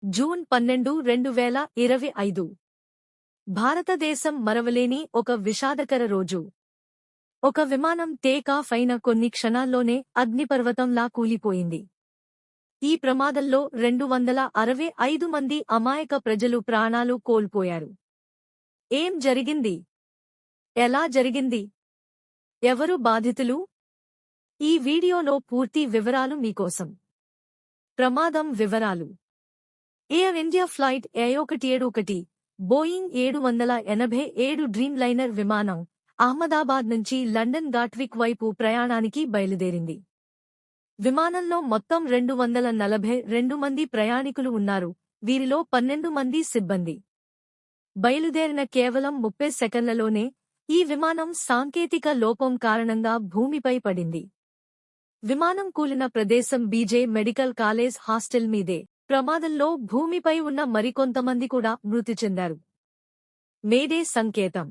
June 12, 2025 భారతదేశం మరవలేని ఒక విషాదకర రోజు. ఒక విమానం టేకాఫ్ అయిన కొన్ని క్షణాల్లోనే అగ్నిపర్వతంలా కూలిపోయింది. ఈ ప్రమాదంలో 265 మంది అమాయక ప్రజలు ప్రాణాలు కోల్పోయారు. ఏం జరిగింది? ఎలా జరిగింది? ఎవరు బాధితులు? ఈ వీడియోలో పూర్తి వివరాలు మీకోసం. ప్రమాదం వివరాలు. Air India flight A171 Boeing 787 dream liner విమానం అహ్మదాబాద్ నుంచి లండన్ గాట్విక్ వైపు ప్రయాణానికి బయలుదేరింది. విమానంలో మొత్తం 242 మంది ప్రయాణికులు ఉన్నారు. వీరిలో 12 మంది సిబ్బంది. బయలుదేరిన కేవలం 30 సెకన్లలోనే ఈ విమానం సాంకేతిక లోపం కారణంగా భూమిపై పడింది. విమానం కూలిన ప్రదేశం బీజే మెడికల్ కాలేజ్ హాస్టల్ మీదే. ప్రమాదంలో భూమిపై ఉన్న మరికొంతమంది కూడా మృతి చెందారు. మేడే సంకేతం.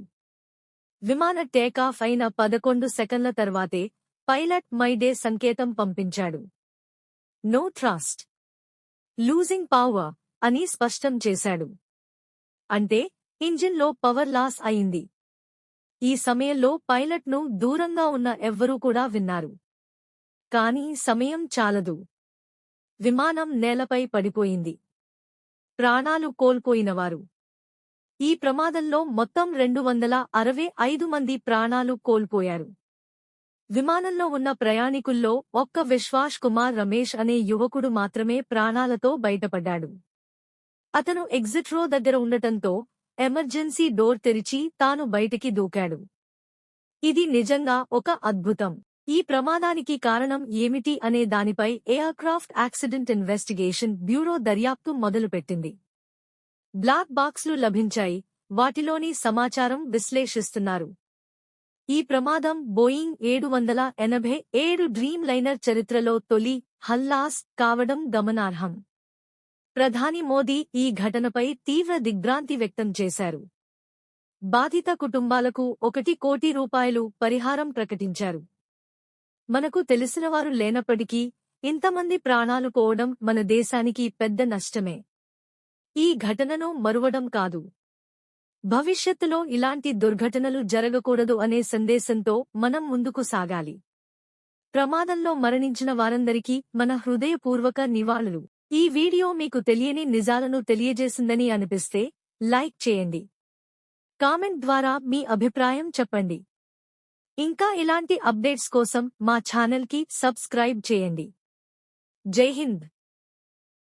విమాన టేకాఫ్ అయిన 11 సెకన్ల తర్వాతే పైలట్ మైడే సంకేతం పంపించాడు. నో ట్రస్ట్, లూజింగ్ పవర్ అని స్పష్టం చేశాడు. అంటే ఇంజిన్లో పవర్ లాస్ అయింది. ఈ సమయంలో పైలట్ను దూరంగా ఉన్న ఎవ్వరూ కూడా విన్నారు. కానీ సమయం చాలదు. విమానం నేలపై పడిపోయింది. ప్రాణాలు కోల్పోయినవారు. ఈ ప్రమాదంలో మొత్తం 265 మంది ప్రాణాలు కోల్పోయారు. విమానంలో ఉన్న ప్రయాణికుల్లో ఒక్క విశ్వాస్ కుమార్ రమేష్ అనే యువకుడు మాత్రమే ప్రాణాలతో బయటపడ్డాడు. అతను ఎగ్జిట్ రో దగ్గర ఉండటంతో ఎమర్జెన్సీ డోర్ తెరిచి తాను బయటికి దూకాడు. ఇది నిజంగా ఒక అద్భుతం. ఈ ప్రమాదానికి కారణం ఏమిటి అనే దానిపై ఎయిర్క్రాఫ్ట్ యాక్సిడెంట్ ఇన్వెస్టిగేషన్ బ్యూరో దర్యాప్తు మొదలుపెట్టింది. బ్లాక్ బాక్స్లు లభించాయి. వాటిలోని సమాచారం విశ్లేషిస్తున్నారు. ఈ ప్రమాదం బోయింగ్ 787 డ్రీమ్ లైనర్ చరిత్రలో తొలి హల్లాస్ కావడం గమనార్హం. ప్రధాని మోదీ ఈ ఘటనపై తీవ్ర దిగ్భ్రాంతి వ్యక్తం చేశారు. బాధిత కుటుంబాలకు 1 కోటి రూపాయలు పరిహారం ప్రకటించారు. మనకు తెలిసినవారు లేనప్పటికీ ఇంతమంది ప్రాణాలు పోవడం మన దేశానికి పెద్ద నష్టమే. ఈ ఘటనను మరువడం కాదు. భవిష్యత్తులో ఇలాంటి దుర్ఘటనలు జరగకూడదు అనే సందేశంతో మనం ముందుకు సాగాలి. ప్రమాదంలో మరణించిన వారందరికీ మన హృదయపూర్వక నివాళులు. ఈ వీడియో మీకు తెలియని నిజాలను తెలియజేసిందని అనిపిస్తే లైక్ చేయండి. కామెంట్ ద్వారా మీ అభిప్రాయం చెప్పండి. ఇంకా ఇలాంటి అప్డేట్స్ కోసం మా ఛానల్కి సబ్స్క్రైబ్ చేయండి. జై హింద్.